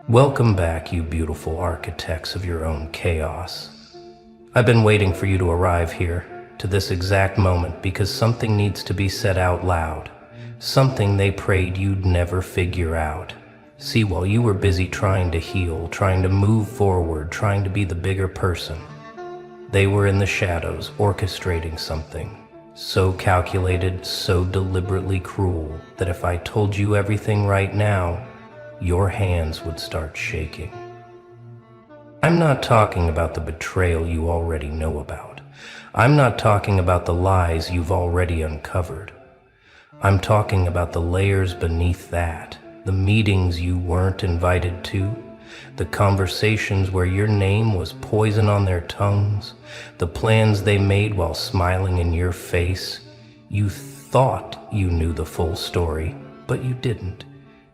Welcome back, you beautiful architects of your own chaos. I've been waiting for you to arrive here, to this exact moment, because something needs to be said out loud. Something they prayed you'd never figure out. See, while you were busy trying to heal, trying to move forward, trying to be the bigger person, they were in the shadows, orchestrating something so calculated, so deliberately cruel, that if I told you everything right now, your hands would start shaking. I'm not talking about the betrayal you already know about. I'm not talking about the lies you've already uncovered. I'm talking about the layers beneath that, the meetings you weren't invited to, the conversations where your name was poison on their tongues, the plans they made while smiling in your face. You thought you knew the full story, but you didn't.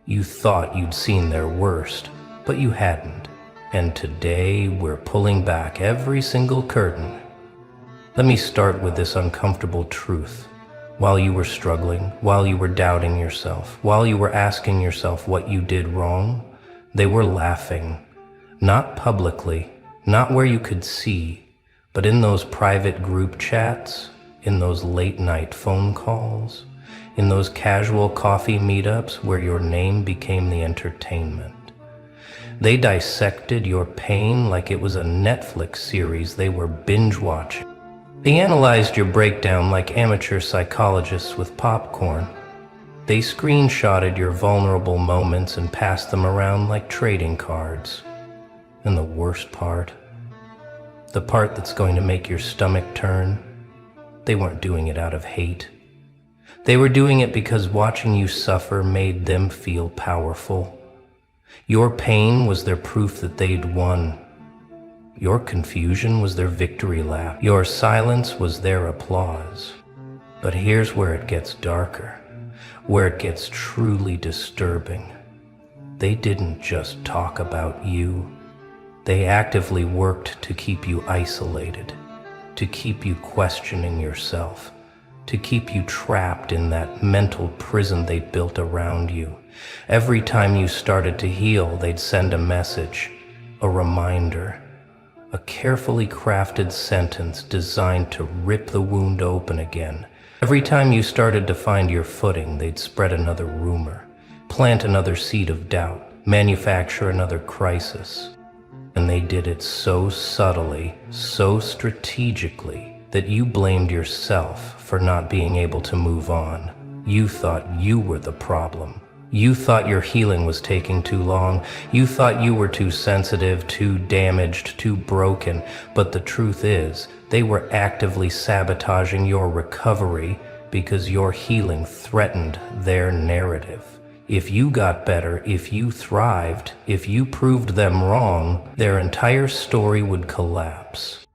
You thought you'd seen their worst, but you hadn't. And today we're pulling back every single curtain. Let me start with this uncomfortable truth. While you were struggling, while you were doubting yourself, while you were asking yourself what you did wrong, they were laughing. Not publicly, not where you could see, but in those private group chats, in those late night phone calls, in those casual coffee meetups where your name became the entertainment. They dissected your pain like it was a Netflix series they were binge-watching. They analyzed your breakdown like amateur psychologists with popcorn. They screenshotted your vulnerable moments and passed them around like trading cards. And the worst part, the part that's going to make your stomach turn, they weren't doing it out of hate. They were doing it because watching you suffer made them feel powerful. Your pain was their proof that they'd won. Your confusion was their victory lap. Your silence was their applause. But here's where it gets darker, where it gets truly disturbing. They didn't just talk about you. They actively worked to keep you isolated, to keep you questioning yourself, to keep you trapped in that mental prison they built around you. Every time you started to heal, they'd send a message, a reminder, a carefully crafted sentence designed to rip the wound open again. Every time you started to find your footing, they'd spread another rumor, plant another seed of doubt, manufacture another crisis. And they did it so subtly, so strategically, that you blamed yourself for not being able to move on. You thought you were the problem. You thought your healing was taking too long. You thought you were too sensitive, too damaged, too broken. But the truth is, they were actively sabotaging your recovery because your healing threatened their narrative. If you got better, if you thrived, if you proved them wrong, their entire story would collapse.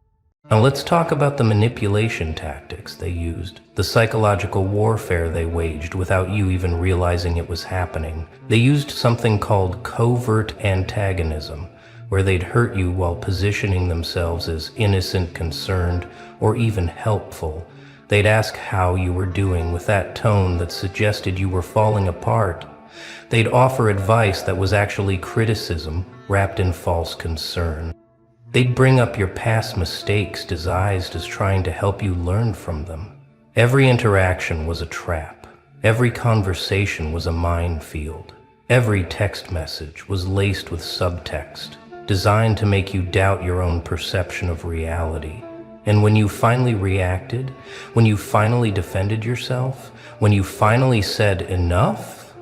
Now let's talk about the manipulation tactics they used, the psychological warfare they waged without you even realizing it was happening. They used something called covert antagonism, where they'd hurt you while positioning themselves as innocent, concerned, or even helpful. They'd ask how you were doing with that tone that suggested you were falling apart. They'd offer advice that was actually criticism wrapped in false concern. They'd bring up your past mistakes disguised as trying to help you learn from them. Every interaction was a trap. Every conversation was a minefield. Every text message was laced with subtext, designed to make you doubt your own perception of reality. And when you finally reacted, when you finally defended yourself, when you finally said enough,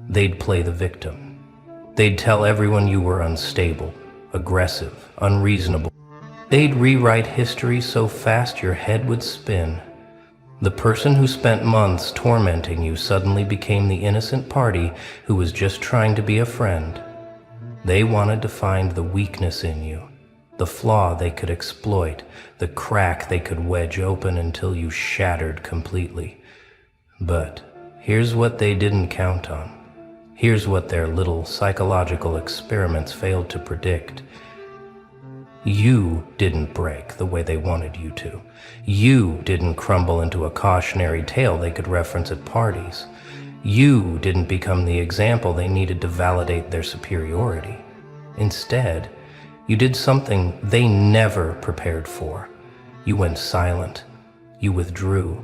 they'd play the victim. They'd tell everyone you were unstable, aggressive, unreasonable. They'd rewrite history so fast your head would spin. The person who spent months tormenting you suddenly became the innocent party who was just trying to be a friend. They wanted to find the weakness in you, the flaw they could exploit, the crack they could wedge open until you shattered completely. But here's what they didn't count on. Here's what their little psychological experiments failed to predict. You didn't break the way they wanted you to. You didn't crumble into a cautionary tale they could reference at parties. You didn't become the example they needed to validate their superiority. Instead, you did something they never prepared for. You went silent. You withdrew.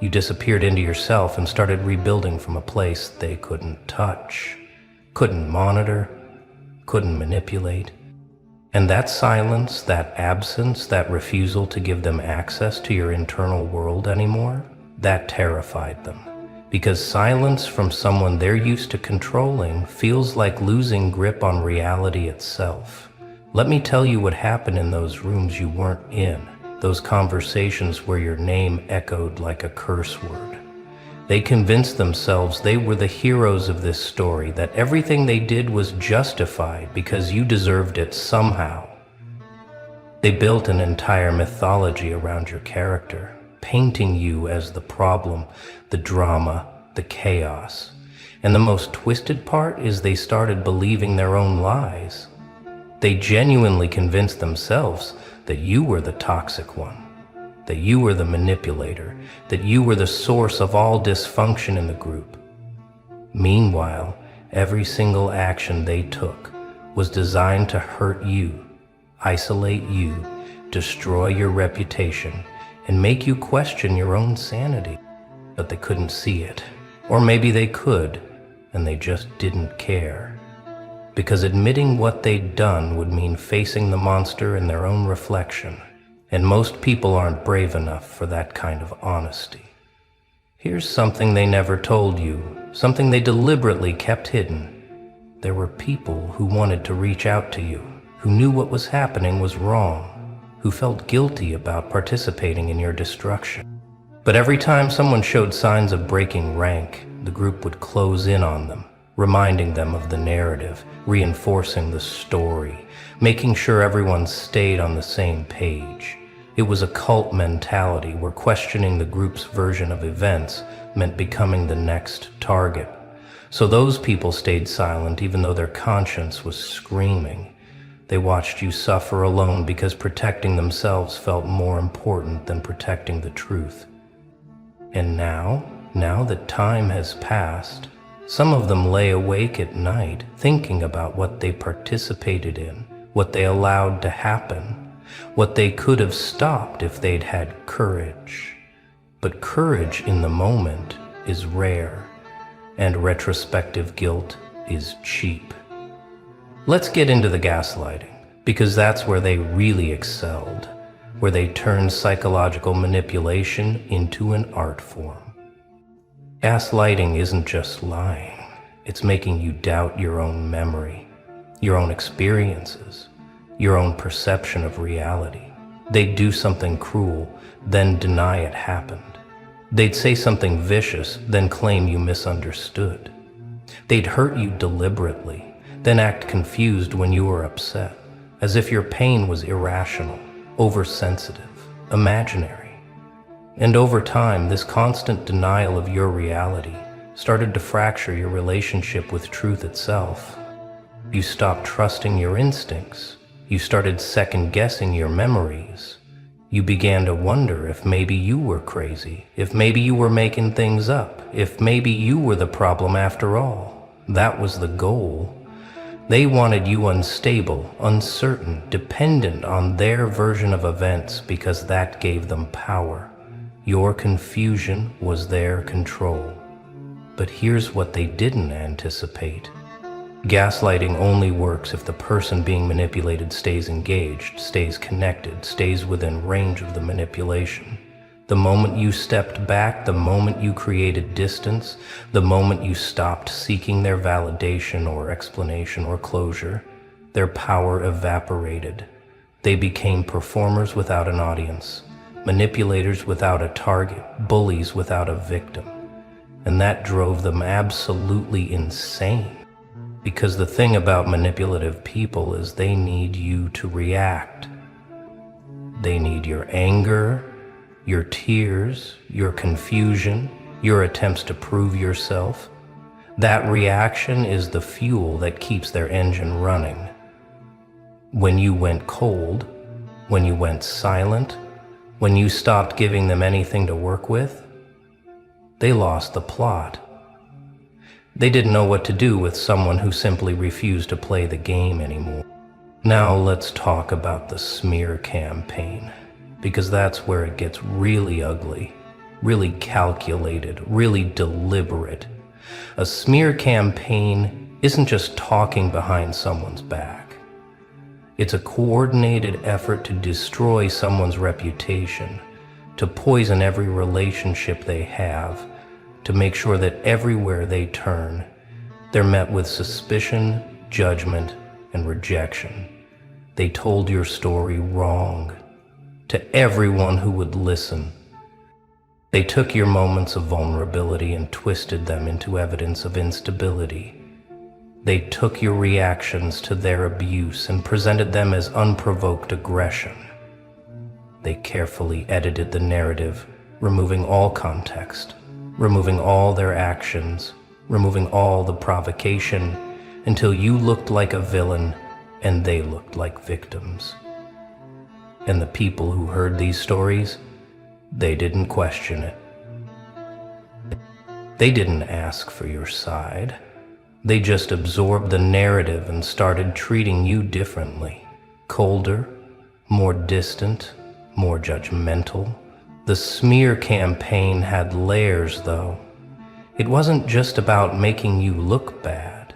You disappeared into yourself and started rebuilding from a place they couldn't touch, couldn't monitor, couldn't manipulate. And that silence, that absence, that refusal to give them access to your internal world anymore, that terrified them. Because silence from someone they're used to controlling feels like losing grip on reality itself. Let me tell you what happened in those rooms you weren't in, those conversations where your name echoed like a curse word. They convinced themselves they were the heroes of this story, that everything they did was justified because you deserved it somehow. They built an entire mythology around your character, painting you as the problem, the drama, the chaos. And the most twisted part is they started believing their own lies. They genuinely convinced themselves that you were the toxic one, that you were the manipulator, that you were the source of all dysfunction in the group. Meanwhile, every single action they took was designed to hurt you, isolate you, destroy your reputation, and make you question your own sanity. But they couldn't see it. Or maybe they could, and they just didn't care. Because admitting what they'd done would mean facing the monster in their own reflection. And most people aren't brave enough for that kind of honesty. Here's something they never told you, something they deliberately kept hidden. There were people who wanted to reach out to you, who knew what was happening was wrong, who felt guilty about participating in your destruction. But every time someone showed signs of breaking rank, the group would close in on them, reminding them of the narrative, reinforcing the story, making sure everyone stayed on the same page. It was a cult mentality where questioning the group's version of events meant becoming the next target. So those people stayed silent even though their conscience was screaming. They watched you suffer alone because protecting themselves felt more important than protecting the truth. And now that time has passed, some of them lay awake at night thinking about what they participated in, what they allowed to happen, what they could have stopped if they'd had courage. But courage in the moment is rare, and retrospective guilt is cheap. Let's get into the gaslighting, because that's where they really excelled, where they turned psychological manipulation into an art form. Gaslighting isn't just lying, it's making you doubt your own memory, your own experiences, your own perception of reality. They'd do something cruel, then deny it happened. They'd say something vicious, then claim you misunderstood. They'd hurt you deliberately, then act confused when you were upset, as if your pain was irrational, oversensitive, imaginary. And over time, this constant denial of your reality started to fracture your relationship with truth itself. You stopped trusting your instincts. You started second-guessing your memories. You began to wonder if maybe you were crazy, if maybe you were making things up, if maybe you were the problem after all. That was the goal. They wanted you unstable, uncertain, dependent on their version of events because that gave them power. Your confusion was their control. But here's what they didn't anticipate. Gaslighting only works if the person being manipulated stays engaged, stays connected, stays within range of the manipulation. The moment you stepped back, the moment you created distance, the moment you stopped seeking their validation or explanation or closure, their power evaporated. They became performers without an audience, manipulators without a target, bullies without a victim. And that drove them absolutely insane. Because the thing about manipulative people is they need you to react. They need your anger, your tears, your confusion, your attempts to prove yourself. That reaction is the fuel that keeps their engine running. When you went cold, when you went silent, when you stopped giving them anything to work with, they lost the plot. They didn't know what to do with someone who simply refused to play the game anymore. Now let's talk about the smear campaign, because that's where it gets really ugly, really calculated, really deliberate. A smear campaign isn't just talking behind someone's back. It's a coordinated effort to destroy someone's reputation, to poison every relationship they have, to make sure that everywhere they turn, they're met with suspicion, judgment, and rejection. They told your story wrong to everyone who would listen. They took your moments of vulnerability and twisted them into evidence of instability. They took your reactions to their abuse and presented them as unprovoked aggression. They carefully edited the narrative, removing all context, removing all their actions, removing all the provocation, until you looked like a villain and they looked like victims. And the people who heard these stories, they didn't question it. They didn't ask for your side. They just absorbed the narrative and started treating you differently. Colder, more distant, more judgmental. The smear campaign had layers, though. It wasn't just about making you look bad.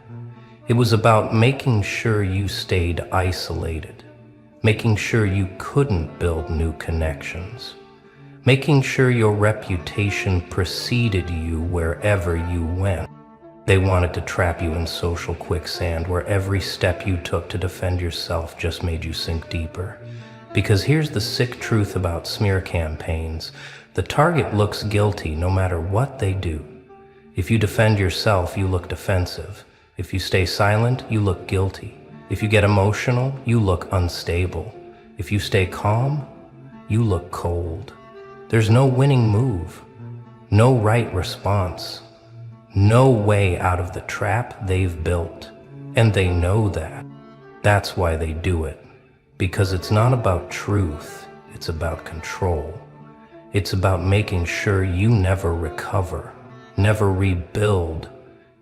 It was about making sure you stayed isolated, making sure you couldn't build new connections, making sure your reputation preceded you wherever you went. They wanted to trap you in social quicksand where every step you took to defend yourself just made you sink deeper. Because here's the sick truth about smear campaigns: the target looks guilty no matter what they do. If you defend yourself, you look defensive. If you stay silent, you look guilty. If you get emotional, you look unstable. If you stay calm, you look cold. There's no winning move, no right response, no way out of the trap they've built. And they know that. That's why they do it. Because it's not about truth, it's about control. It's about making sure you never recover, never rebuild,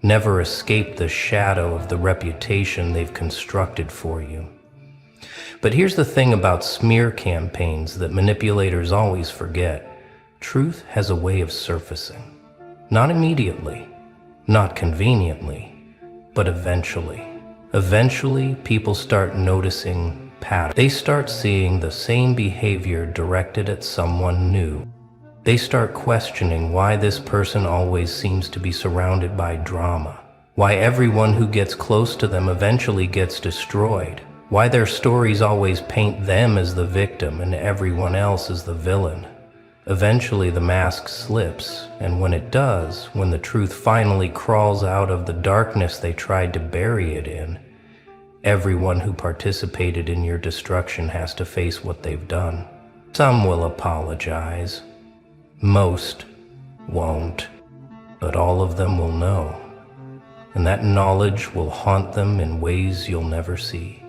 never escape the shadow of the reputation they've constructed for you. But here's the thing about smear campaigns that manipulators always forget. Truth has a way of surfacing. Not immediately, not conveniently, but eventually. Eventually, people start noticing patterns. They start seeing the same behavior directed at someone new. They start questioning why this person always seems to be surrounded by drama, why everyone who gets close to them eventually gets destroyed, why their stories always paint them as the victim and everyone else as the villain. Eventually the mask slips, and when it does, when the truth finally crawls out of the darkness they tried to bury it in, everyone who participated in your destruction has to face what they've done. Some will apologize. Most won't, but all of them will know, and that knowledge will haunt them in ways you'll never see.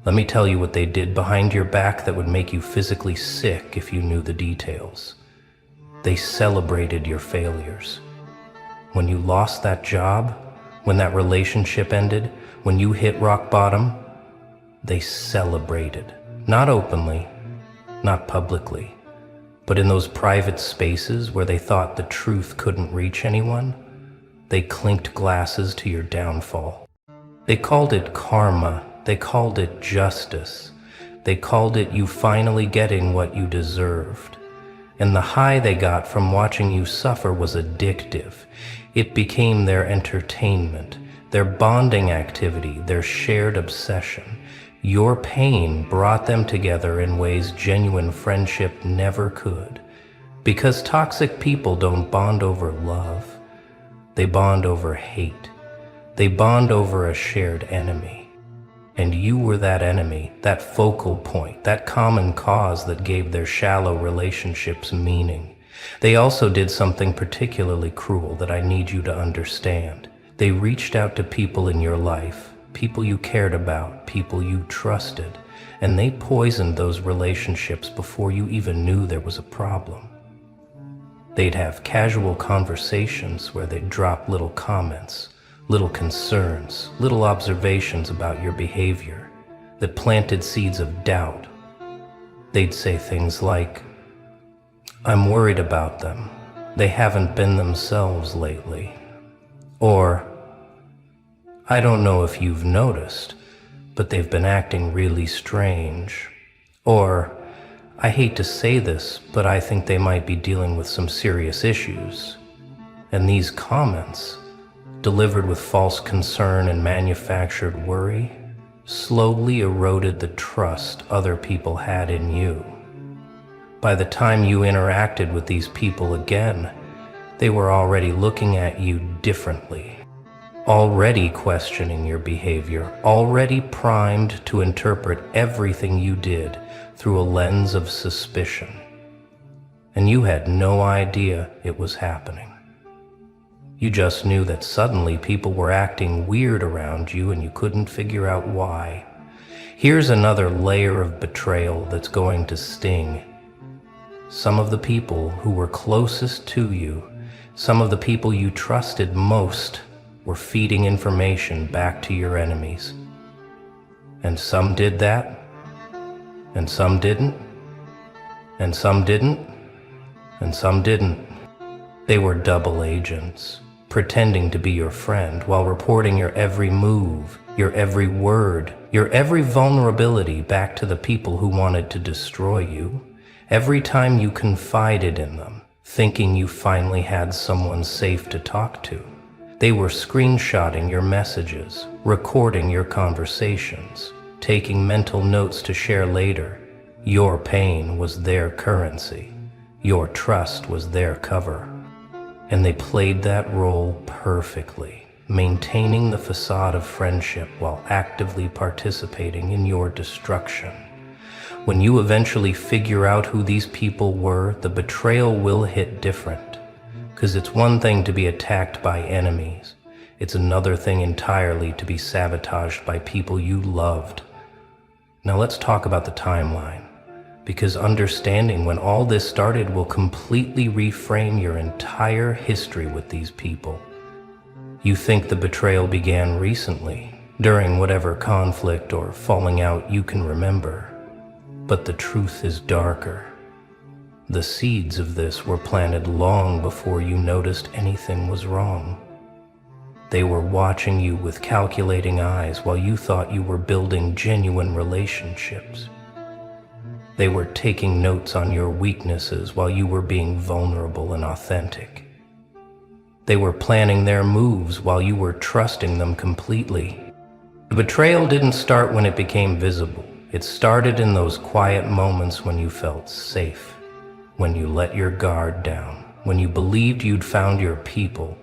Let me tell you what they did behind your back that would make you physically sick if you knew the details. They celebrated your failures. When you lost that job, when that relationship ended, when you hit rock bottom, they celebrated. Not openly, not publicly, but in those private spaces where they thought the truth couldn't reach anyone, they clinked glasses to your downfall. They called it karma. They called it justice. They called it you finally getting what you deserved. And the high they got from watching you suffer was addictive. It became their entertainment, their bonding activity, their shared obsession. Your pain brought them together in ways genuine friendship never could. Because toxic people don't bond over love. They bond over hate. They bond over a shared enemy. And you were that enemy, that focal point, that common cause that gave their shallow relationships meaning. They also did something particularly cruel that I need you to understand. They reached out to people in your life, people you cared about, people you trusted, and they poisoned those relationships before you even knew there was a problem. They'd have casual conversations where they'd drop little comments, little concerns, little observations about your behavior that planted seeds of doubt. They'd say things like, "I'm worried about them. They haven't been themselves lately." Or, "I don't know if you've noticed, but they've been acting really strange." Or, "I hate to say this, but I think they might be dealing with some serious issues." And these comments, delivered with false concern and manufactured worry, slowly eroded the trust other people had in you. By the time you interacted with these people again, they were already looking at you differently, already questioning your behavior, already primed to interpret everything you did through a lens of suspicion. And you had no idea it was happening. You just knew that suddenly people were acting weird around you and you couldn't figure out why. Here's another layer of betrayal that's going to sting. Some of the people who were closest to you, some of the people you trusted most, were feeding information back to your enemies. And some did that, and some didn't, and some didn't, and some didn't. They were double agents, pretending to be your friend while reporting your every move, your every word, your every vulnerability back to the people who wanted to destroy you. Every time you confided in them, thinking you finally had someone safe to talk to, they were screenshotting your messages, recording your conversations, taking mental notes to share later. Your pain was their currency. Your trust was their cover. And they played that role perfectly, maintaining the facade of friendship while actively participating in your destruction. When you eventually figure out who these people were, the betrayal will hit different. Because it's one thing to be attacked by enemies. It's another thing entirely to be sabotaged by people you loved. Now let's talk about the timeline. Because understanding when all this started will completely reframe your entire history with these people. You think the betrayal began recently, during whatever conflict or falling out you can remember. But the truth is darker. The seeds of this were planted long before you noticed anything was wrong. They were watching you with calculating eyes while you thought you were building genuine relationships. They were taking notes on your weaknesses while you were being vulnerable and authentic. They were planning their moves while you were trusting them completely. The betrayal didn't start when it became visible. It started in those quiet moments when you felt safe, when you let your guard down, when you believed you'd found your people.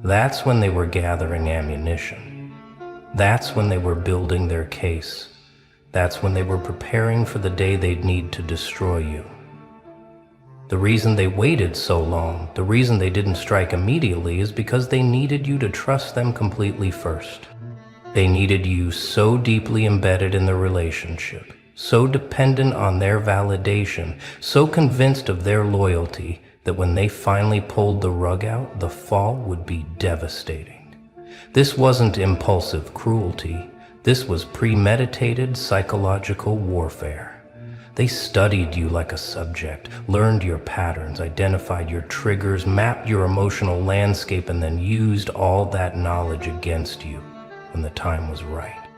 That's when they were gathering ammunition. That's when they were building their case. That's when they were preparing for the day they'd need to destroy you. The reason they waited so long, the reason they didn't strike immediately is because they needed you to trust them completely first. They needed you so deeply embedded in the relationship, so dependent on their validation, so convinced of their loyalty that when they finally pulled the rug out, the fall would be devastating. This wasn't impulsive cruelty. This was premeditated psychological warfare. They studied you like a subject, learned your patterns, identified your triggers, mapped your emotional landscape, and then used all that knowledge against you when the time was right.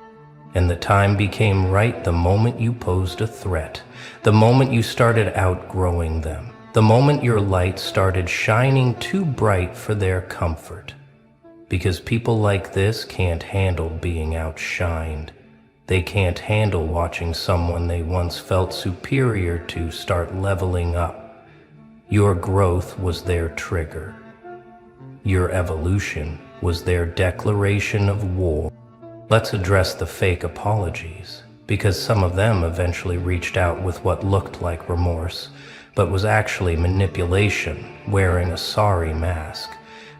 And the time became right the moment you posed a threat, the moment you started outgrowing them, the moment your light started shining too bright for their comfort. Because people like this can't handle being outshined. They can't handle watching someone they once felt superior to start leveling up. Your growth was their trigger. Your evolution was their declaration of war. Let's address the fake apologies, because some of them eventually reached out with what looked like remorse, but was actually manipulation, wearing a sorry mask.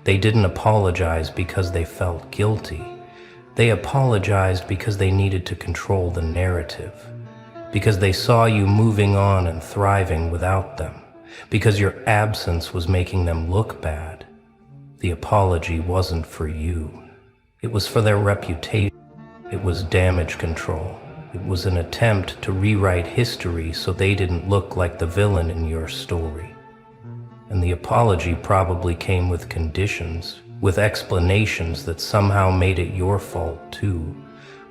They didn't apologize because they felt guilty. They apologized because they needed to control the narrative, because they saw you moving on and thriving without them, because your absence was making them look bad. The apology wasn't for you. It was for their reputation. It was damage control. It was an attempt to rewrite history so they didn't look like the villain in your story. And the apology probably came with conditions, with explanations that somehow made it your fault too,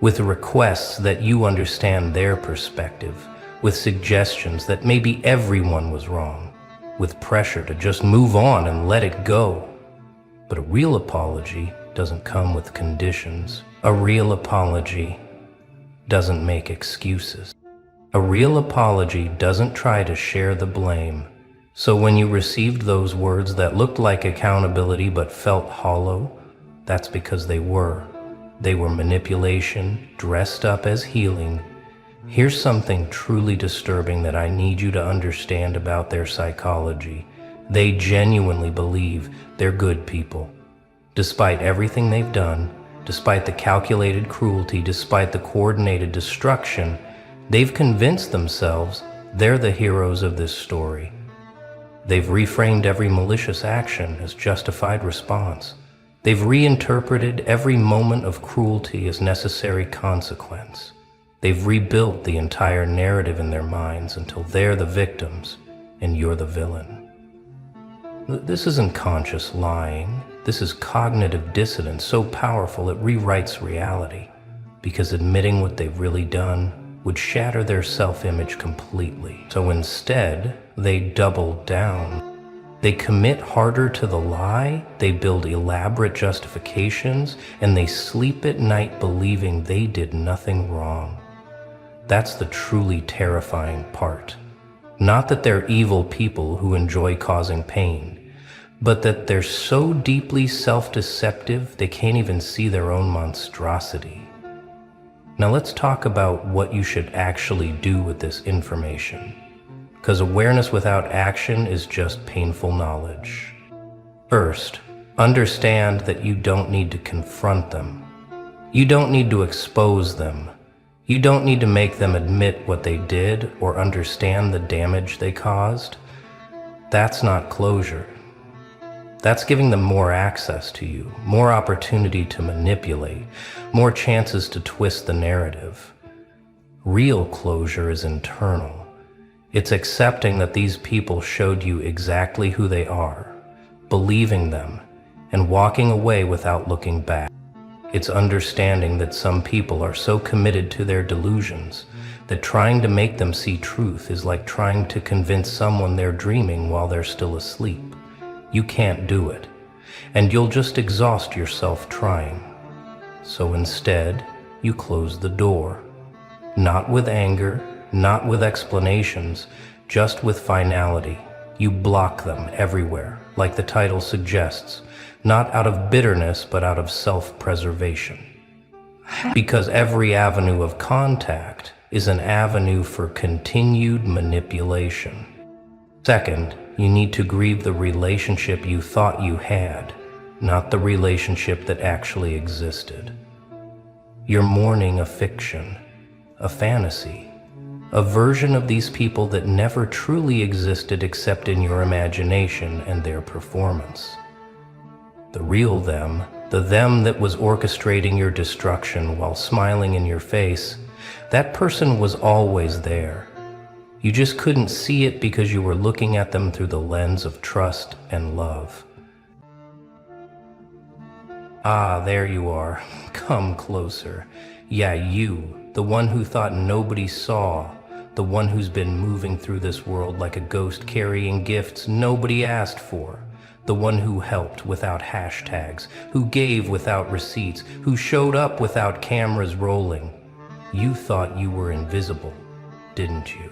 with requests that you understand their perspective, with suggestions that maybe everyone was wrong, with pressure to just move on and let it go. But a real apology doesn't come with conditions. A real apology doesn't make excuses. A real apology doesn't try to share the blame. So when you received those words that looked like accountability but felt hollow, that's because they were. They were manipulation, dressed up as healing. Here's something truly disturbing that I need you to understand about their psychology. They genuinely believe they're good people. Despite everything they've done, despite the calculated cruelty, despite the coordinated destruction, they've convinced themselves they're the heroes of this story. They've reframed every malicious action as justified response. They've reinterpreted every moment of cruelty as necessary consequence. They've rebuilt the entire narrative in their minds until they're the victims and you're the villain. This isn't conscious lying. This is cognitive dissonance so powerful it rewrites reality, because admitting what they've really done would shatter their self-image completely. So instead, they double down. They commit harder to the lie, they build elaborate justifications, and they sleep at night believing they did nothing wrong. That's the truly terrifying part. Not that they're evil people who enjoy causing pain, but that they're so deeply self-deceptive they can't even see their own monstrosity. Now let's talk about what you should actually do with this information, because awareness without action is just painful knowledge. First, understand that you don't need to confront them. You don't need to expose them. You don't need to make them admit what they did or understand the damage they caused. That's not closure. That's giving them more access to you, more opportunity to manipulate, more chances to twist the narrative. Real closure is internal. It's accepting that these people showed you exactly who they are, believing them, and walking away without looking back. It's understanding that some people are so committed to their delusions that trying to make them see truth is like trying to convince someone they're dreaming while they're still asleep. You can't do it, and you'll just exhaust yourself trying. So instead, you close the door. Not with anger, not with explanations, just with finality. You block them everywhere, like the title suggests, not out of bitterness, but out of self-preservation. Because every avenue of contact is an avenue for continued manipulation. Second, you need to grieve the relationship you thought you had, not the relationship that actually existed. You're mourning a fiction, a fantasy, a version of these people that never truly existed except in your imagination and their performance. The real them, the them that was orchestrating your destruction while smiling in your face, that person was always there. You just couldn't see it because you were looking at them through the lens of trust and love. Ah, there you are. Come closer. Yeah, you, the one who thought nobody saw, the one who's been moving through this world like a ghost carrying gifts nobody asked for, the one who helped without hashtags, who gave without receipts, who showed up without cameras rolling. You thought you were invisible, didn't you?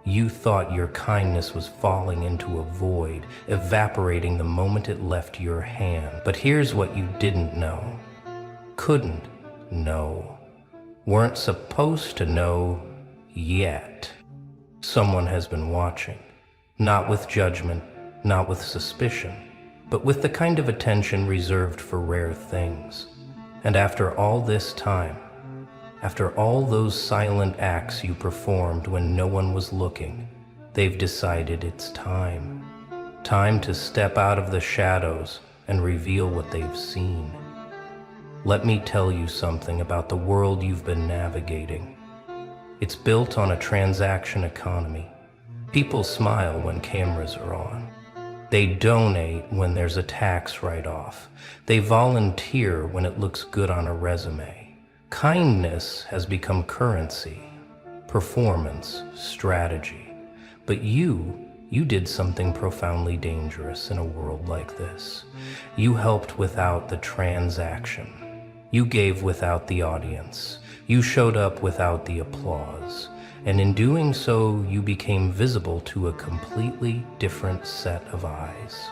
You thought your kindness was falling into a void, evaporating the moment it left your hand. But here's what you didn't know, couldn't know, weren't supposed to know yet. Someone has been watching, not with judgment, not with suspicion, but with the kind of attention reserved for rare things. And after all this time, after all those silent acts you performed when no one was looking, They've decided it's time. Time to step out of the shadows and reveal what they've seen. Let me tell you something about the world you've been navigating. It's built on a transaction economy. People smile when cameras are on. They donate when there's a tax write-off. They volunteer when it looks good on a resume. Kindness has become currency, performance, strategy. But you did something profoundly dangerous in a world like this. You helped without the transaction. You gave without the audience. You showed up without the applause. And in doing so, you became visible to a completely different set of eyes.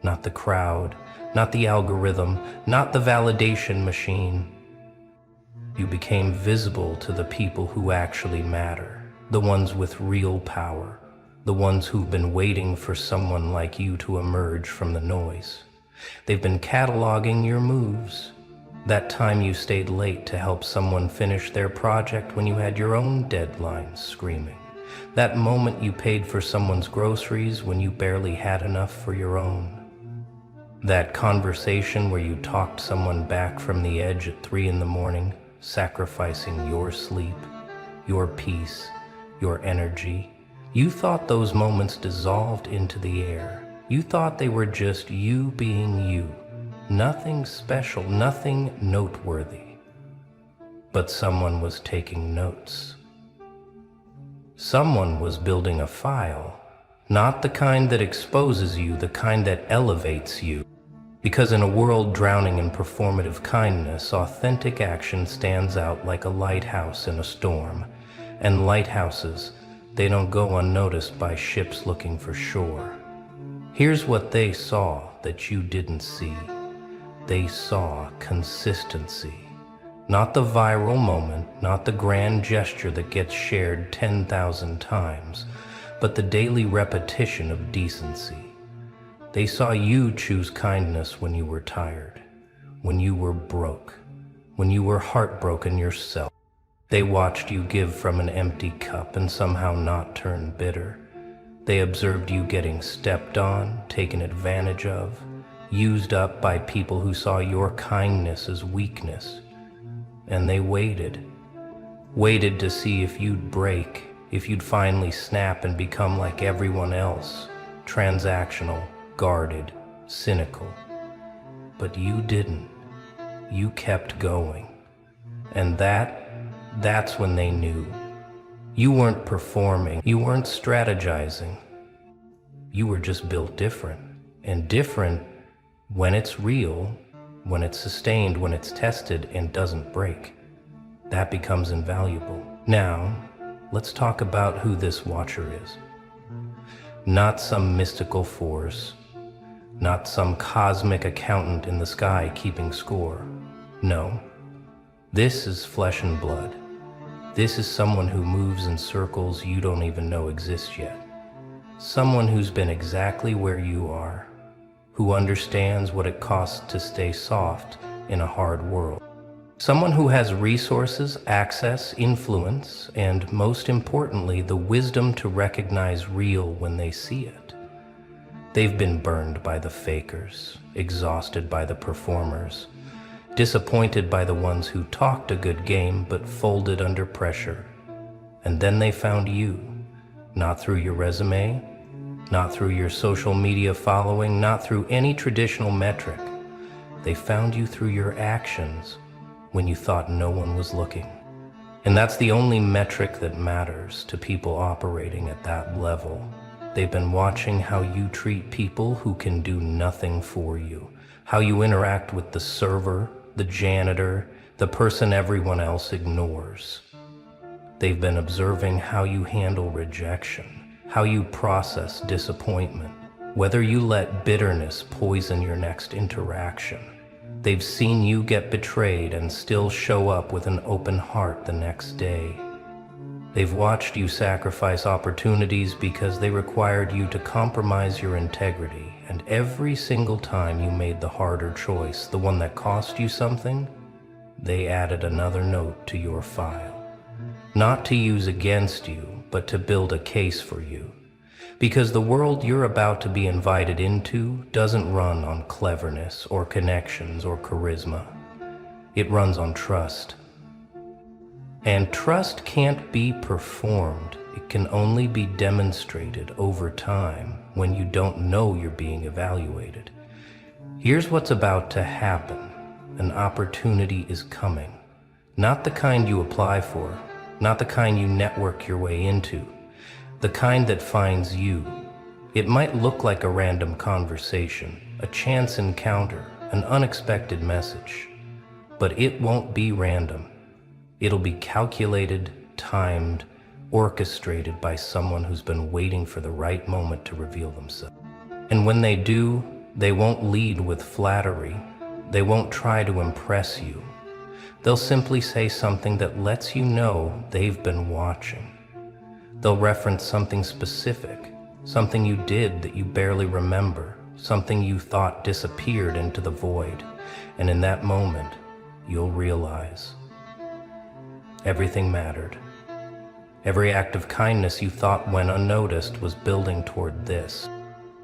Not the crowd, not the algorithm, not the validation machine. You became visible to the people who actually matter, the ones with real power, the ones who've been waiting for someone like you to emerge from the noise. They've been cataloging your moves. That time you stayed late to help someone finish their project when you had your own deadlines screaming. That moment you paid for someone's groceries when you barely had enough for your own. That conversation where you talked someone back from the edge at 3 a.m, sacrificing your sleep, your peace, your energy. You thought those moments dissolved into the air. You thought they were just you being you. Nothing special, nothing noteworthy. But someone was taking notes. Someone was building a file, not the kind that exposes you, the kind that elevates you. Because in a world drowning in performative kindness, authentic action stands out like a lighthouse in a storm. And lighthouses, they don't go unnoticed by ships looking for shore. Here's what they saw that you didn't see. They saw consistency. Not the viral moment, not the grand gesture that gets shared 10,000 times, but the daily repetition of decency. They saw you choose kindness when you were tired, when you were broke, when you were heartbroken yourself. They watched you give from an empty cup and somehow not turn bitter. They observed you getting stepped on, taken advantage of, used up by people who saw your kindness as weakness. And they waited to see if you'd break, if you'd finally snap and become like everyone else, transactional, guarded, cynical. But you didn't. You kept going. And that's when they knew. You weren't performing, you weren't strategizing. You were just built different. And different, when it's real, when it's sustained, when it's tested and doesn't break, that becomes invaluable. Now, let's talk about who this watcher is. Not some mystical force, not some cosmic accountant in the sky keeping score. No, this is flesh and blood. This is someone who moves in circles you don't even know exist yet. Someone who's been exactly where you are, who understands what it costs to stay soft in a hard world. Someone who has resources, access, influence, and most importantly, the wisdom to recognize real when they see it. They've been burned by the fakers, exhausted by the performers, disappointed by the ones who talked a good game but folded under pressure. And then they found you, not through your resume, not through your social media following, not through any traditional metric. They found you through your actions when you thought no one was looking. And that's the only metric that matters to people operating at that level. They've been watching how you treat people who can do nothing for you, how you interact with the server, the janitor, the person everyone else ignores. They've been observing how you handle rejection, how you process disappointment, whether you let bitterness poison your next interaction. They've seen you get betrayed and still show up with an open heart the next day. They've watched you sacrifice opportunities because they required you to compromise your integrity, and every single time you made the harder choice, the one that cost you something, they added another note to your file. Not to use against you, but to build a case for you. Because the world you're about to be invited into doesn't run on cleverness or connections or charisma. It runs on trust. And trust can't be performed. It can only be demonstrated over time when you don't know you're being evaluated. Here's what's about to happen. An opportunity is coming. Not the kind you apply for, not the kind you network your way into, the kind that finds you. It might look like a random conversation, a chance encounter, an unexpected message. But it won't be random. It'll be calculated, timed, orchestrated by someone who's been waiting for the right moment to reveal themselves. And when they do, they won't lead with flattery. They won't try to impress you. They'll simply say something that lets you know they've been watching. They'll reference something specific, something you did that you barely remember, something you thought disappeared into the void. And in that moment, you'll realize everything mattered. Every act of kindness you thought went unnoticed was building toward this.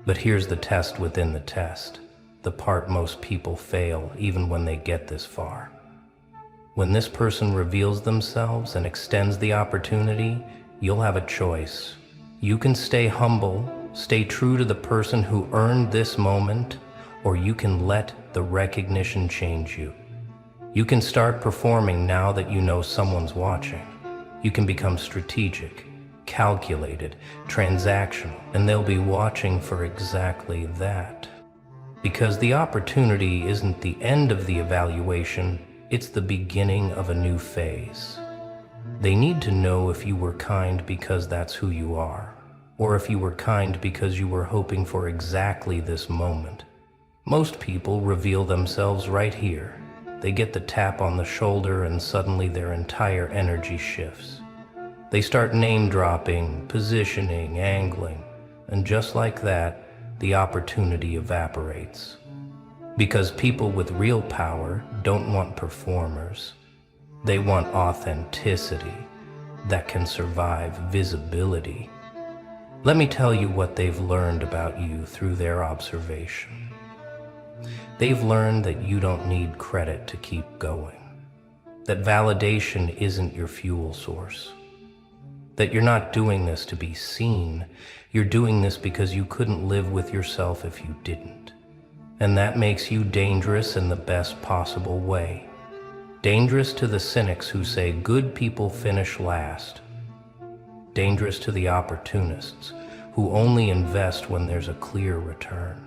But here's the test within the test, the part most people fail even when they get this far. When this person reveals themselves and extends the opportunity, you'll have a choice. You can stay humble, stay true to the person who earned this moment, or you can let the recognition change you. You can start performing now that you know someone's watching. You can become strategic, calculated, transactional, and they'll be watching for exactly that. Because the opportunity isn't the end of the evaluation, it's the beginning of a new phase. They need to know if you were kind because that's who you are, or if you were kind because you were hoping for exactly this moment. Most people reveal themselves right here. They get the tap on the shoulder and suddenly their entire energy shifts. They start name-dropping, positioning, angling, and just like that, the opportunity evaporates. Because people with real power don't want performers. They want authenticity that can survive visibility. Let me tell you what they've learned about you through their observation. They've learned that you don't need credit to keep going, that validation isn't your fuel source, that you're not doing this to be seen, you're doing this because you couldn't live with yourself if you didn't. And that makes you dangerous in the best possible way. Dangerous to the cynics who say good people finish last. Dangerous to the opportunists who only invest when there's a clear return.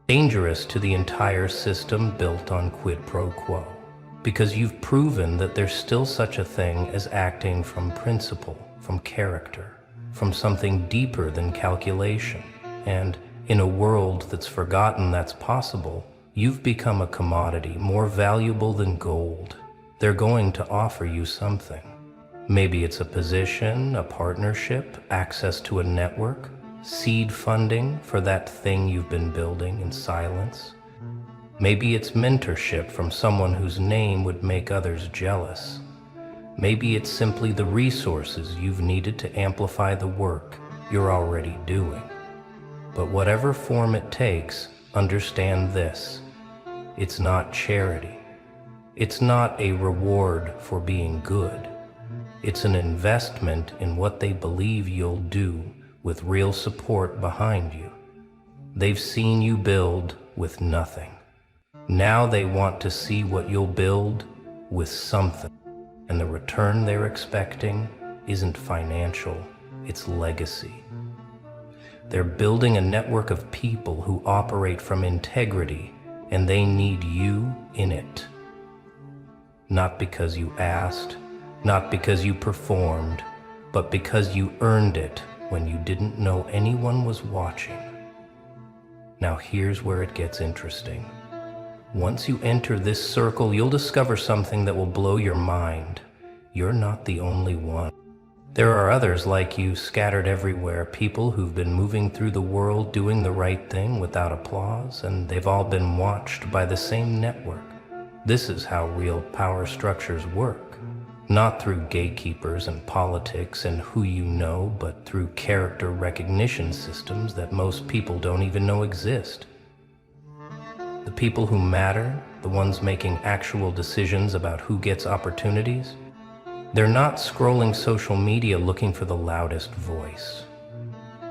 Dangerous to the entire system built on quid pro quo, because you've proven that there's still such a thing as acting from principle, from character, from something deeper than calculation. And in a world that's forgotten that's possible, you've become a commodity more valuable than gold. They're going to offer you something. Maybe it's a position, a partnership, access to a network, seed funding for that thing you've been building in silence. Maybe it's mentorship from someone whose name would make others jealous. Maybe it's simply the resources you've needed to amplify the work you're already doing. But whatever form it takes, understand this: it's not charity. It's not a reward for being good. It's an investment in what they believe you'll do with real support behind you. They've seen you build with nothing. Now they want to see what you'll build with something. And the return they're expecting isn't financial, it's legacy. They're building a network of people who operate from integrity, and they need you in it. Not because you asked, not because you performed, but because you earned it when you didn't know anyone was watching. Now here's where it gets interesting. Once you enter this circle, you'll discover something that will blow your mind. You're not the only one. There are others like you scattered everywhere, people who've been moving through the world doing the right thing without applause, and they've all been watched by the same network. This is how real power structures work. Not through gatekeepers and politics and who you know, but through character recognition systems that most people don't even know exist. The people who matter, the ones making actual decisions about who gets opportunities, they're not scrolling social media looking for the loudest voice.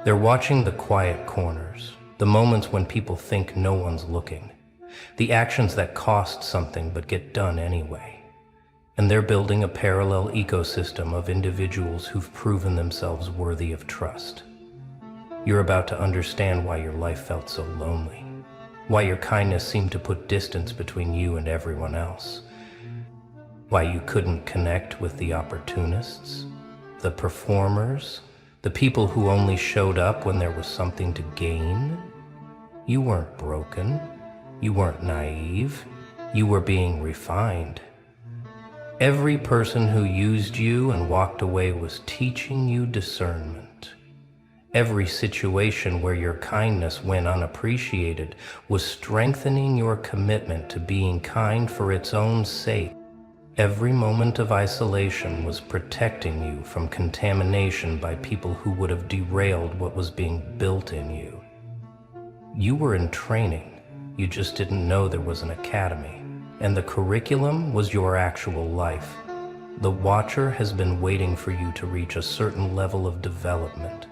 They're watching the quiet corners, the moments when people think no one's looking, the actions that cost something but get done anyway. And they're building a parallel ecosystem of individuals who've proven themselves worthy of trust. You're about to understand why your life felt so lonely, why your kindness seemed to put distance between you and everyone else, why you couldn't connect with the opportunists, the performers, the people who only showed up when there was something to gain. You weren't broken. You weren't naive. You were being refined. Every person who used you and walked away was teaching you discernment. Every situation where your kindness went unappreciated was strengthening your commitment to being kind for its own sake. Every moment of isolation was protecting you from contamination by people who would have derailed what was being built in you. You were in training. You just didn't know there was an academy. And the curriculum was your actual life. The Watcher has been waiting for you to reach a certain level of development.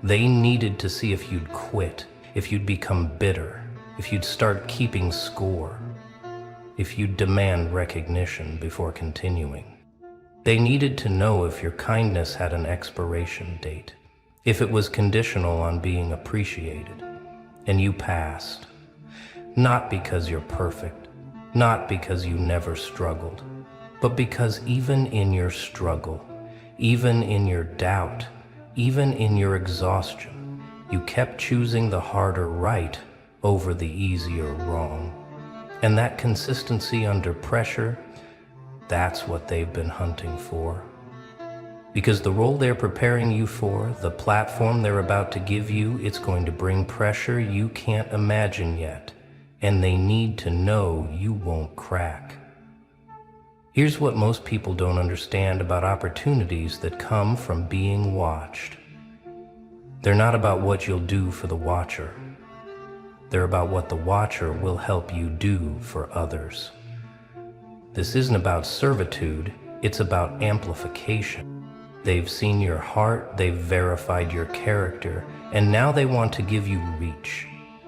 They needed to see if you'd quit, if you'd become bitter, if you'd start keeping score, if you'd demand recognition before continuing. They needed to know if your kindness had an expiration date, if it was conditional on being appreciated. And you passed. Not because you're perfect, not because you never struggled, but because even in your struggle, even in your doubt, even in your exhaustion, you kept choosing the harder right over the easier wrong. And that consistency under pressure, that's what they've been hunting for. Because the role they're preparing you for, the platform they're about to give you, it's going to bring pressure you can't imagine yet. And they need to know you won't crack. Here's what most people don't understand about opportunities that come from being watched. They're not about what you'll do for the Watcher. They're about what the Watcher will help you do for others. This isn't about servitude, it's about amplification. They've seen your heart, they've verified your character, and now they want to give you reach.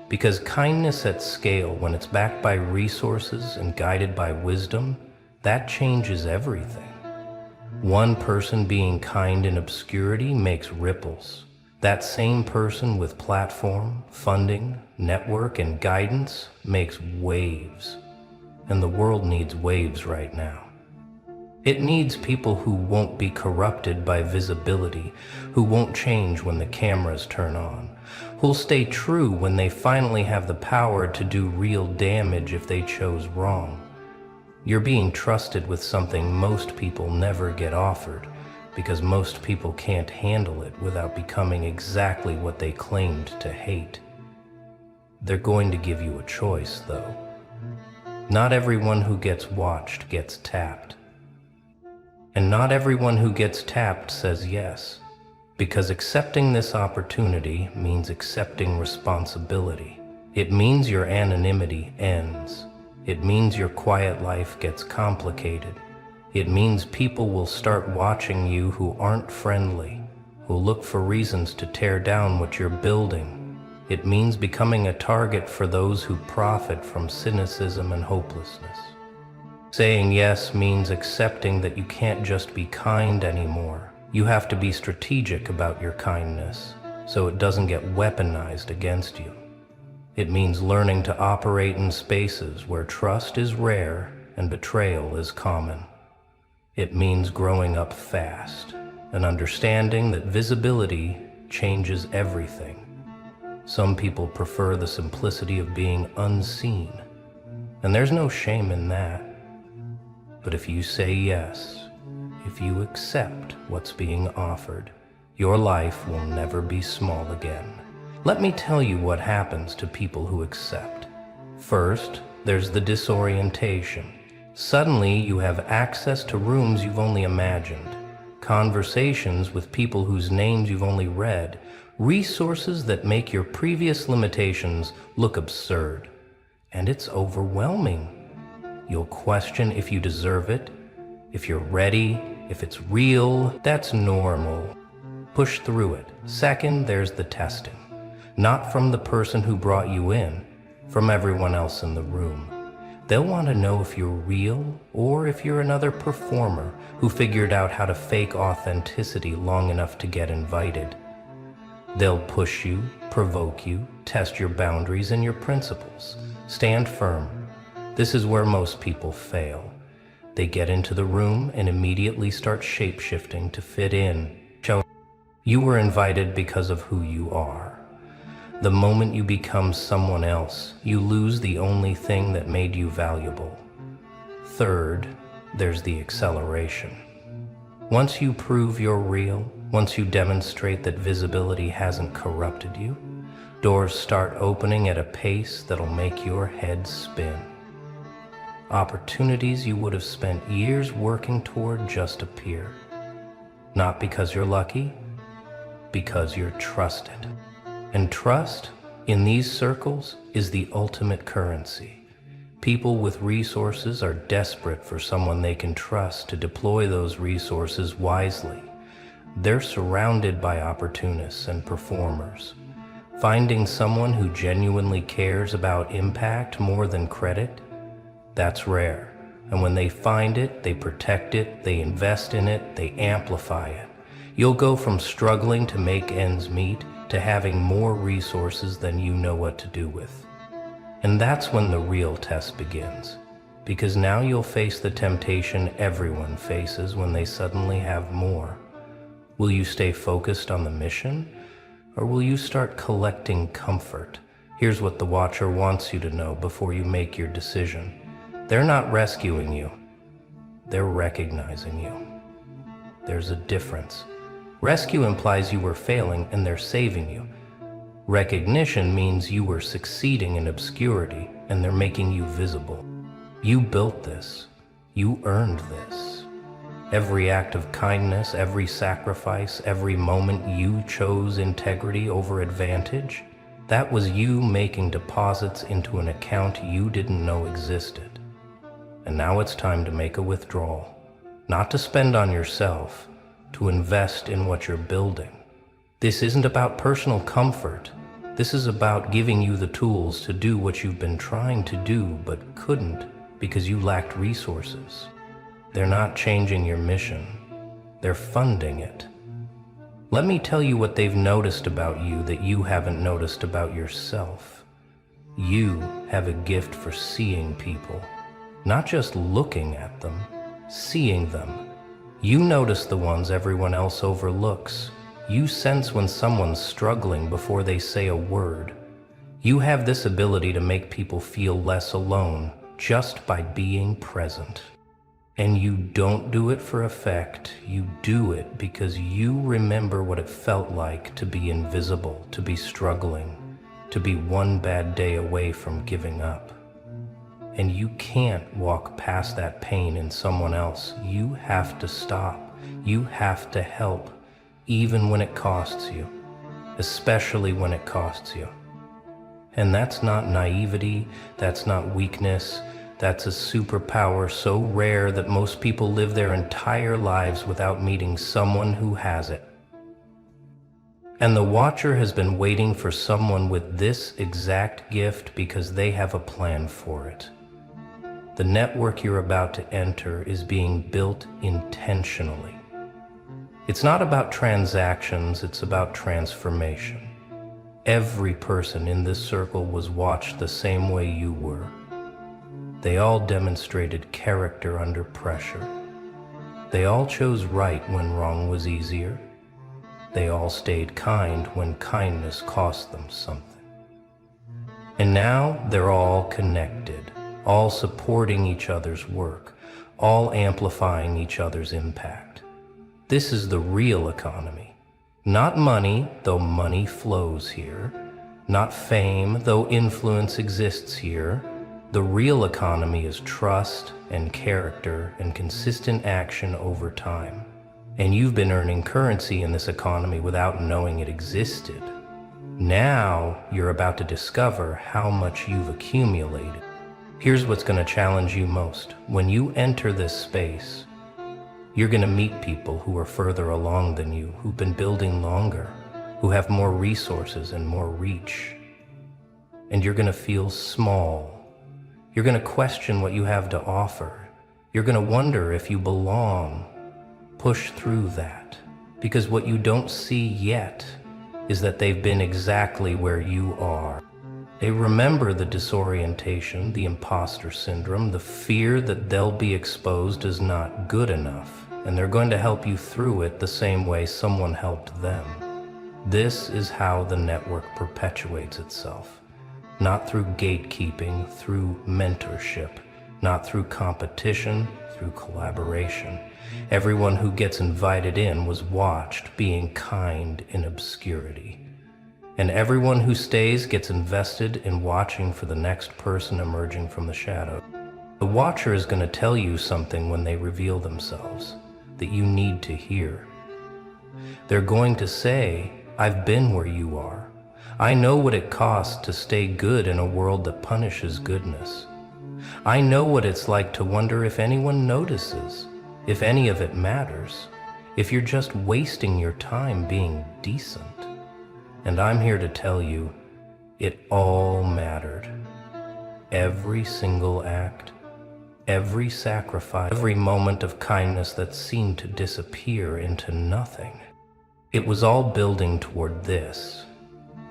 Because kindness at scale, when it's backed by resources and guided by wisdom, that changes everything. One person being kind in obscurity makes ripples. That same person with platform, funding, network, and guidance makes waves. And the world needs waves right now. It needs people who won't be corrupted by visibility, who won't change when the cameras turn on, who'll stay true when they finally have the power to do real damage if they chose wrong. You're being trusted with something most people never get offered, because most people can't handle it without becoming exactly what they claimed to hate. They're going to give you a choice, though. Not everyone who gets watched gets tapped. And not everyone who gets tapped says yes, because accepting this opportunity means accepting responsibility. It means your anonymity ends. It means your quiet life gets complicated. It means people will start watching you who aren't friendly, who look for reasons to tear down what you're building. It means becoming a target for those who profit from cynicism and hopelessness. Saying yes means accepting that you can't just be kind anymore. You have to be strategic about your kindness, so it doesn't get weaponized against you. It means learning to operate in spaces where trust is rare and betrayal is common. It means growing up fast and understanding that visibility changes everything. Some people prefer the simplicity of being unseen, and there's no shame in that. But if you say yes, if you accept what's being offered, your life will never be small again. Let me tell you what happens to people who accept. First, there's the disorientation. Suddenly, you have access to rooms you've only imagined, conversations with people whose names you've only read, resources that make your previous limitations look absurd. And it's overwhelming. You'll question if you deserve it, if you're ready, if it's real. That's normal. Push through it. Second, there's the testing. Not from the person who brought you in, from everyone else in the room. They'll want to know if you're real or if you're another performer who figured out how to fake authenticity long enough to get invited. They'll push you, provoke you, test your boundaries and your principles. Stand firm. This is where most people fail. They get into the room and immediately start shape-shifting to fit in. You were invited because of who you are. The moment you become someone else, you lose the only thing that made you valuable. Third, there's the acceleration. Once you prove you're real, once you demonstrate that visibility hasn't corrupted you, doors start opening at a pace that'll make your head spin. Opportunities you would have spent years working toward just appear. Not because you're lucky, because you're trusted. And trust, in these circles, is the ultimate currency. People with resources are desperate for someone they can trust to deploy those resources wisely. They're surrounded by opportunists and performers. Finding someone who genuinely cares about impact more than credit, that's rare. And when they find it, they protect it, they invest in it, they amplify it. You'll go from struggling to make ends meet to having more resources than you know what to do with. And that's when the real test begins, because now you'll face the temptation everyone faces when they suddenly have more. Will you stay focused on the mission, or will you start collecting comfort? Here's what the Watcher wants you to know before you make your decision. They're not rescuing you, they're recognizing you. There's a difference. Rescue implies you were failing and they're saving you. Recognition means you were succeeding in obscurity and they're making you visible. You built this. You earned this. Every act of kindness, every sacrifice, every moment you chose integrity over advantage, that was you making deposits into an account you didn't know existed. And now it's time to make a withdrawal. Not to spend on yourself, to invest in what you're building. This isn't about personal comfort. This is about giving you the tools to do what you've been trying to do but couldn't because you lacked resources. They're not changing your mission. They're funding it. Let me tell you what they've noticed about you that you haven't noticed about yourself. You have a gift for seeing people, not just looking at them, seeing them. You notice the ones everyone else overlooks. You sense when someone's struggling before they say a word. You have this ability to make people feel less alone just by being present. And you don't do it for effect. You do it because you remember what it felt like to be invisible, to be struggling, to be one bad day away from giving up. And you can't walk past that pain in someone else. You have to stop. You have to help, even when it costs you, especially when it costs you. And that's not naivety, that's not weakness, that's a superpower so rare that most people live their entire lives without meeting someone who has it. And the Watcher has been waiting for someone with this exact gift because they have a plan for it. The network you're about to enter is being built intentionally. It's not about transactions, it's about transformation. Every person in this circle was watched the same way you were. They all demonstrated character under pressure. They all chose right when wrong was easier. They all stayed kind when kindness cost them something. And now they're all connected, all supporting each other's work, all amplifying each other's impact. This is the real economy. Not money, though money flows here. Not fame, though influence exists here. The real economy is trust and character and consistent action over time. And you've been earning currency in this economy without knowing it existed. Now you're about to discover how much you've accumulated. Here's what's going to challenge you most. When you enter this space, you're going to meet people who are further along than you, who've been building longer, who have more resources and more reach. And you're going to feel small. You're going to question what you have to offer. You're going to wonder if you belong. Push through that, because what you don't see yet is that they've been exactly where you are. They remember the disorientation, the imposter syndrome, the fear that they'll be exposed as not good enough, and they're going to help you through it the same way someone helped them. This is how the network perpetuates itself. Not through gatekeeping, through mentorship, not through competition, through collaboration. Everyone who gets invited in was watched being kind in obscurity. And everyone who stays gets invested in watching for the next person emerging from the shadow. The watcher is going to tell you something when they reveal themselves that you need to hear. They're going to say, "I've been where you are. I know what it costs to stay good in a world that punishes goodness. I know what it's like to wonder if anyone notices, if any of it matters, if you're just wasting your time being decent." And I'm here to tell you, it all mattered. Every single act, every sacrifice, every moment of kindness that seemed to disappear into nothing. It was all building toward this.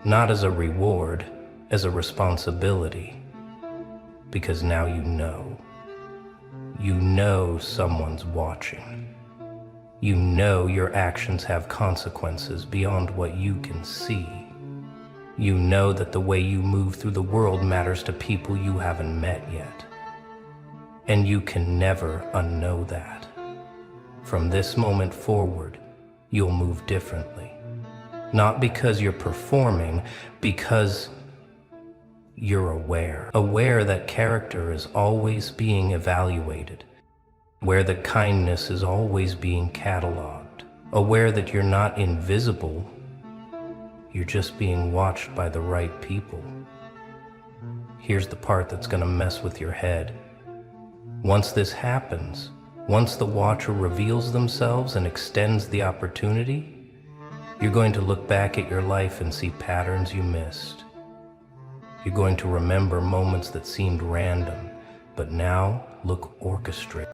Not as a reward, as a responsibility. Because now you know. You know someone's watching. You know your actions have consequences beyond what you can see. You know that the way you move through the world matters to people you haven't met yet. And you can never unknow that. From this moment forward, you'll move differently. Not because you're performing, because you're aware. Aware that character is always being evaluated. Aware that kindness is always being cataloged. Aware that you're not invisible. You're just being watched by the right people. Here's the part that's going to mess with your head. Once this happens, once the watcher reveals themselves and extends the opportunity, you're going to look back at your life and see patterns you missed. You're going to remember moments that seemed random, but now look orchestrated.